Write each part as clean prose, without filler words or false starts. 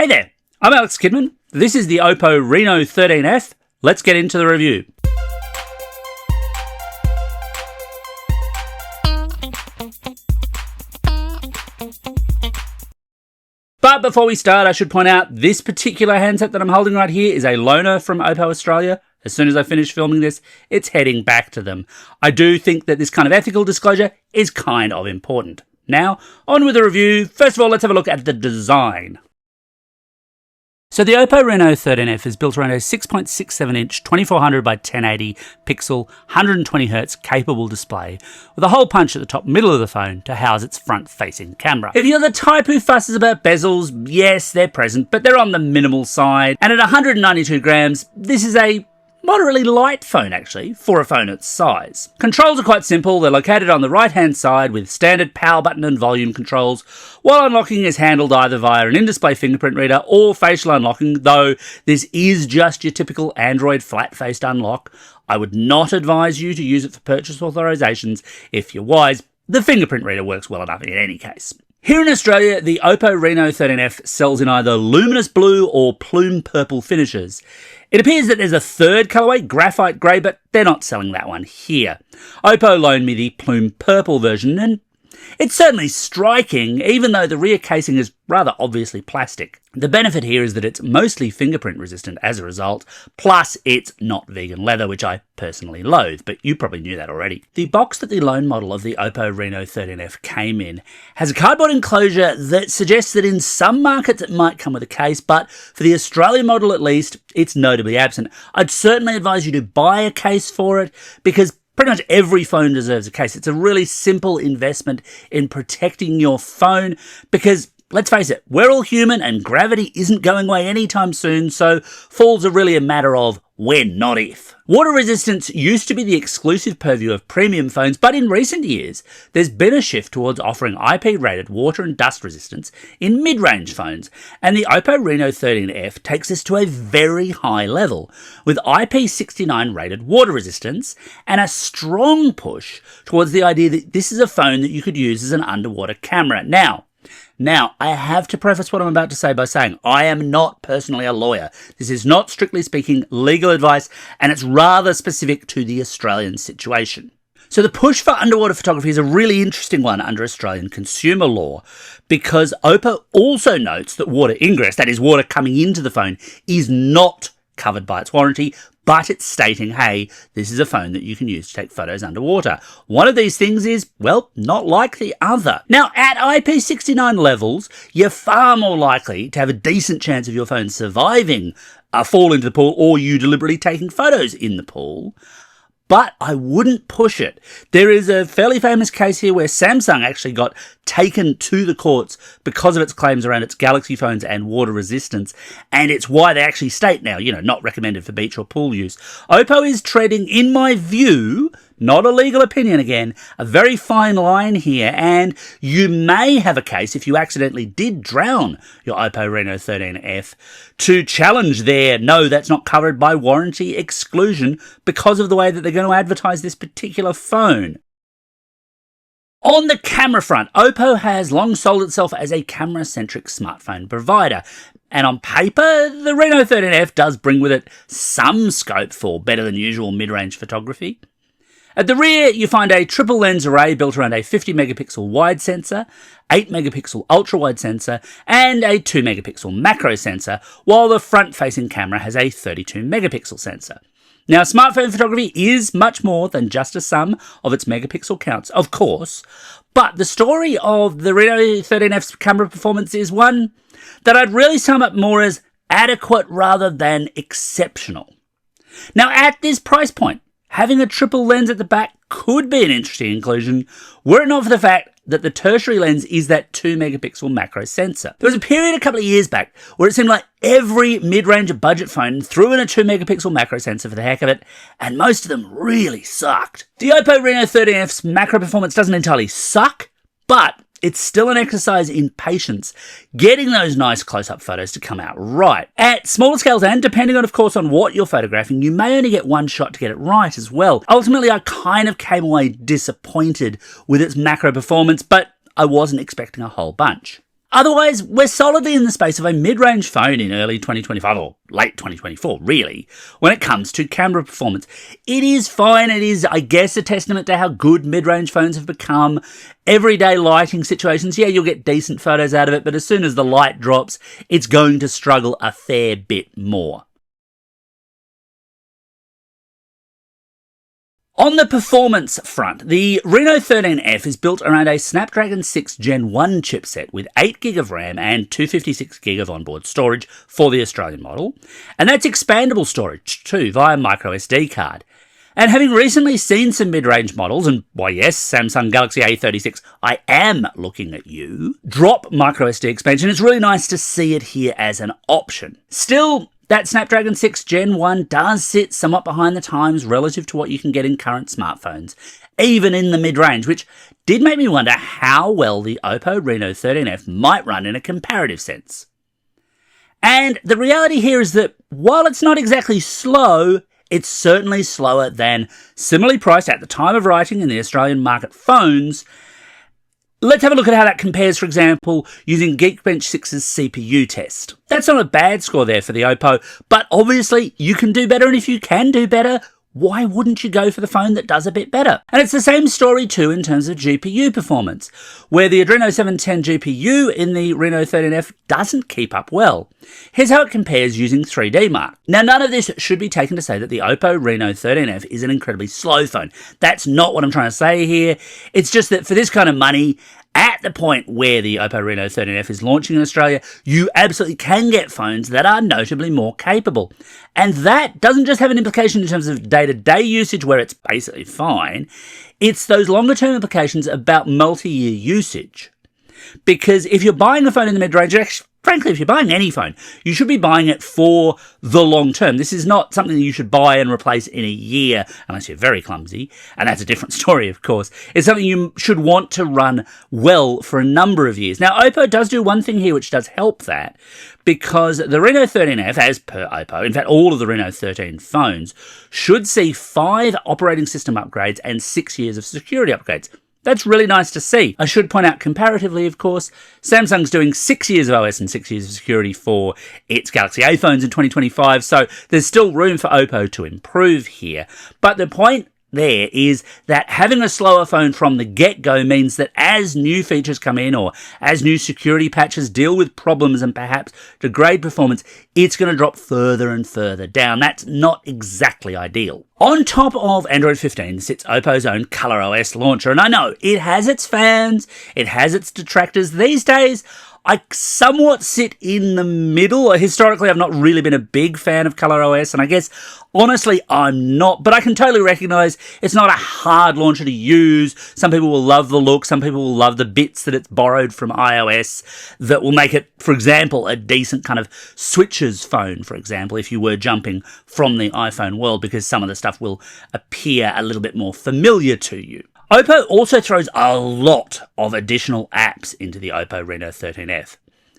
Hey there, I'm Alex Kidman. This is the Oppo Reno13 F. Let's get into the review. But before we start, I should point out this particular handset that I'm holding right here is a loaner from Oppo Australia. As soon as I finish filming this, it's heading back to them. I do think that this kind of ethical disclosure is kind of important. Now, on with the review. First of all, let's have a look at the design. So the Oppo Reno13 F is built around a 6.67-inch 2400 by 1080 pixel 120Hz capable display with a hole punch at the top middle of the phone to house its front-facing camera. If you're the type who fusses about bezels, yes, they're present, but they're on the minimal side. And at 192 grams, this is a moderately light phone, actually, for a phone its size. Controls are quite simple. They're located on the right-hand side with standard power button and volume controls, while unlocking is handled either via an in-display fingerprint reader or facial unlocking, though this is just your typical Android flat-faced unlock. I would not advise you to use it for purchase authorizations. If you're wise, the fingerprint reader works well enough in any case. Here in Australia, the Oppo Reno13 F sells in either luminous blue or plume purple finishes. It appears that there's a third colourway, graphite grey, but they're not selling that one here. Oppo loaned me the plume purple version, and it's certainly striking, even though the rear casing is rather obviously plastic. The benefit here is that it's mostly fingerprint resistant as a result, plus it's not vegan leather, which I personally loathe, but you probably knew that already. The box that the loan model of the Oppo Reno13 F came in has a cardboard enclosure that suggests that in some markets it might come with a case, but for the Australian model at least, it's notably absent. I'd certainly advise you to buy a case for it, because pretty much every phone deserves a case. It's a really simple investment in protecting your phone because, let's face it, we're all human and gravity isn't going away anytime soon, so falls are really a matter of when, not if. Water resistance used to be the exclusive purview of premium phones, but in recent years, there's been a shift towards offering IP-rated water and dust resistance in mid-range phones, and the Oppo Reno13 F takes this to a very high level, with IP69 rated water resistance and a strong push towards the idea that this is a phone that you could use as an underwater camera. Now, I have to preface what I'm about to say by saying I am not personally a lawyer. This is not, strictly speaking, legal advice, and it's rather specific to the Australian situation. So the push for underwater photography is a really interesting one under Australian consumer law, because Oppo also notes that water ingress, that is water coming into the phone, is not covered by its warranty, but it's stating, hey, this is a phone that you can use to take photos underwater. One of these things is, well, not like the other. Now, at IP69 levels, you're far more likely to have a decent chance of your phone surviving a fall into the pool or you deliberately taking photos in the pool. But I wouldn't push it. There is a fairly famous case here where Samsung actually got taken to the courts because of its claims around its Galaxy phones and water resistance, and it's why they actually state now, not recommended for beach or pool use. Oppo is treading, in my view, not a legal opinion again, a very fine line here, and you may have a case, if you accidentally did drown your Oppo Reno13 F, to challenge their no, that's not covered by warranty exclusion because of the way that they're going to advertise this particular phone. On the camera front, Oppo has long sold itself as a camera-centric smartphone provider, and on paper, the Reno13 F does bring with it some scope for better than usual mid-range photography. At the rear, you find a triple lens array built around a 50 megapixel wide sensor, 8 megapixel ultra-wide sensor, and a 2 megapixel macro sensor, while the front-facing camera has a 32 megapixel sensor. Now, smartphone photography is much more than just a sum of its megapixel counts, of course, but the story of the Reno13 F's camera performance is one that I'd really sum up more as adequate rather than exceptional. Now, at this price point, having a triple lens at the back could be an interesting inclusion, were it not for the fact that the tertiary lens is that 2 megapixel macro sensor. There was a period a couple of years back where it seemed like every mid-range budget phone threw in a 2 megapixel macro sensor for the heck of it, and most of them really sucked. The Oppo Reno13 F's macro performance doesn't entirely suck, but it's still an exercise in patience, getting those nice close-up photos to come out right. At smaller scales, and depending on, of course, on what you're photographing, you may only get one shot to get it right as well. Ultimately, I kind of came away disappointed with its macro performance, but I wasn't expecting a whole bunch. Otherwise, we're solidly in the space of a mid-range phone in early 2025, or late 2024, really, when it comes to camera performance. It is fine. It is, I guess, a testament to how good mid-range phones have become. Everyday lighting situations, yeah, you'll get decent photos out of it, but as soon as the light drops, it's going to struggle a fair bit more. On the performance front, the Reno13 F is built around a Snapdragon 6 Gen 1 chipset with 8GB of RAM and 256GB of onboard storage for the Australian model, and that's expandable storage too via microSD card. And having recently seen some mid-range models, and why yes, Samsung Galaxy A36, I am looking at you, drop microSD expansion, it's really nice to see it here as an option. Still, that Snapdragon 6 Gen 1 does sit somewhat behind the times relative to what you can get in current smartphones, even in the mid-range, which did make me wonder how well the Oppo Reno13 F might run in a comparative sense. And the reality here is that while it's not exactly slow, it's certainly slower than similarly priced at the time of writing in the Australian market phones. Let's have a look at how that compares, for example, using Geekbench 6's CPU test. That's not a bad score there for the Oppo, but obviously you can do better, and if you can do better, why wouldn't you go for the phone that does a bit better? And it's the same story too in terms of GPU performance, where the Adreno 710 GPU in the Reno13 F doesn't keep up well. Here's how it compares using 3D Mark. Now, none of this should be taken to say that the Oppo Reno13 F is an incredibly slow phone. That's not what I'm trying to say here. It's just that for this kind of money, at the point where the Oppo Reno13 F is launching in Australia, you absolutely can get phones that are notably more capable. And that doesn't just have an implication in terms of day-to-day usage where it's basically fine, it's those longer-term implications about multi-year usage. Because if you're buying a phone in the mid-range, frankly, if you're buying any phone, you should be buying it for the long term. This is not something that you should buy and replace in a year, unless you're very clumsy, and that's a different story, of course. It's something you should want to run well for a number of years. Now, Oppo does do one thing here which does help that, because the Reno13 F, as per Oppo, in fact, all of the Reno13 phones, should see 5 operating system upgrades and 6 years of security upgrades. That's really nice to see. I should point out comparatively, of course, Samsung's doing 6 years of OS and 6 years of security for its Galaxy A phones in 2025, so there's still room for Oppo to improve here. But the point there is that having a slower phone from the get-go means that as new features come in or as new security patches deal with problems and perhaps degrade performance, it's going to drop further and further down. That's not exactly ideal. On top of Android 15 sits Oppo's own ColorOS launcher, and I know it has its fans, it has its detractors. These days, I somewhat sit in the middle. Historically, I've not really been a big fan of ColorOS, and I guess, honestly, I'm not. But I can totally recognise it's not a hard launcher to use. Some people will love the look. Some people will love the bits that it's borrowed from iOS that will make it, for example, a decent kind of switches phone, for example, if you were jumping from the iPhone world, because some of the stuff will appear a little bit more familiar to you. Oppo also throws a lot of additional apps into the Oppo Reno13 F.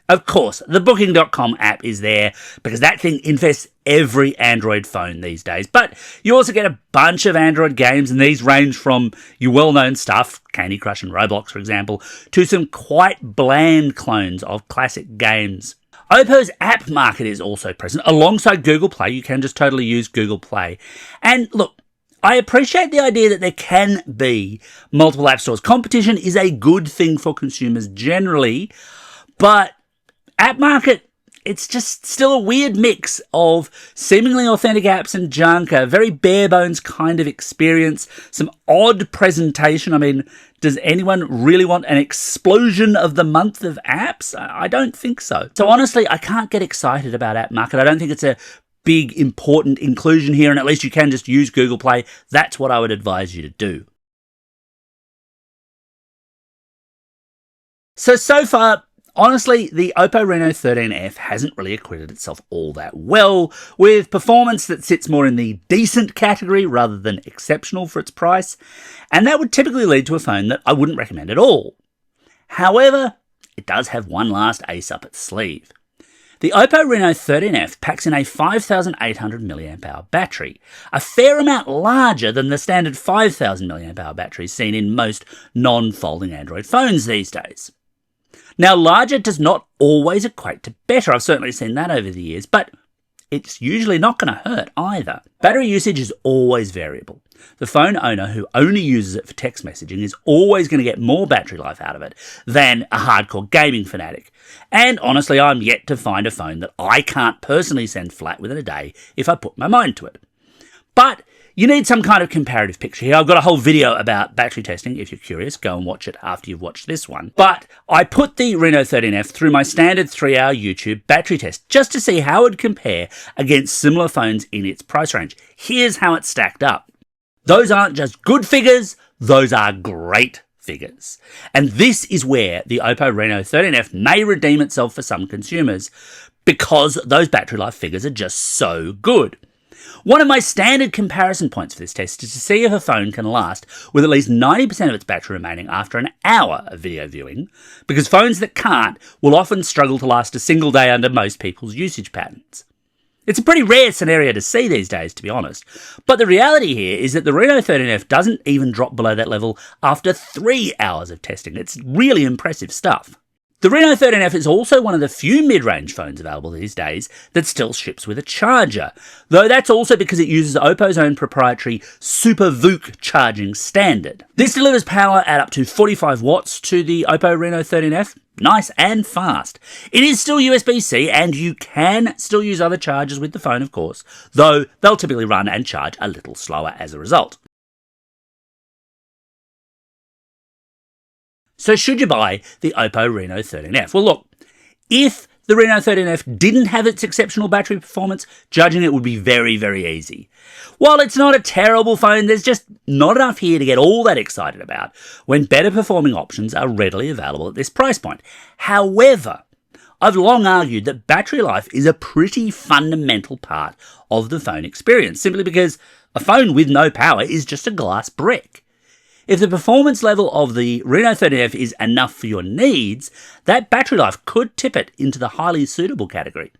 Of course, the Booking.com app is there because that thing infests every Android phone these days. But you also get a bunch of Android games, and these range from your well-known stuff, Candy Crush and Roblox, for example, to some quite bland clones of classic games. Oppo's app market is also present. Alongside Google Play, you can just totally use Google Play. And look, I appreciate the idea that there can be multiple app stores. Competition is a good thing for consumers generally, but app market, it's just still a weird mix of seemingly authentic apps and junk, a very bare bones kind of experience, some odd presentation. I mean, does anyone really want an explosion of the month of apps? I don't think so. So honestly, I can't get excited about app market. I don't think it's a big, important inclusion here, and at least you can just use Google Play. That's what I would advise you to do. So far, honestly, the Oppo Reno13 F hasn't really acquitted itself all that well, with performance that sits more in the decent category rather than exceptional for its price, and that would typically lead to a phone that I wouldn't recommend at all. However, it does have one last ace up its sleeve. The Oppo Reno13 F packs in a 5,800 mAh battery, a fair amount larger than the standard 5,000 mAh batteries seen in most non-folding Android phones these days. Now, larger does not always equate to better. I've certainly seen that over the years, but it's usually not going to hurt either. Battery usage is always variable. The phone owner who only uses it for text messaging is always going to get more battery life out of it than a hardcore gaming fanatic. And honestly, I'm yet to find a phone that I can't personally send flat within a day if I put my mind to it. But you need some kind of comparative picture here. I've got a whole video about battery testing. If you're curious, go and watch it after you've watched this one. But I put the Reno13 F through my standard 3-hour YouTube battery test just to see how it would compare against similar phones in its price range. Here's how it stacked up. Those aren't just good figures, those are great figures. And this is where the Oppo Reno13 F may redeem itself for some consumers, because those battery life figures are just so good. One of my standard comparison points for this test is to see if a phone can last with at least 90% of its battery remaining after an hour of video viewing, because phones that can't will often struggle to last a single day under most people's usage patterns. It's a pretty rare scenario to see these days, to be honest, but the reality here is that the Reno13 F doesn't even drop below that level after 3 hours of testing. It's really impressive stuff. The Reno13 F is also one of the few mid-range phones available these days that still ships with a charger, though that's also because it uses Oppo's own proprietary Super VOOC charging standard. This delivers power at up to 45 watts to the Oppo Reno13 F, nice and fast. It is still USB-C, and you can still use other chargers with the phone, of course, though they'll typically run and charge a little slower as a result. So should you buy the Oppo Reno13 F? Well, look, if the Reno13 F didn't have its exceptional battery performance, judging it would be very, very easy. While it's not a terrible phone, there's just not enough here to get all that excited about when better performing options are readily available at this price point. However, I've long argued that battery life is a pretty fundamental part of the phone experience, simply because a phone with no power is just a glass brick. If the performance level of the Reno13 F is enough for your needs, that battery life could tip it into the highly suitable category.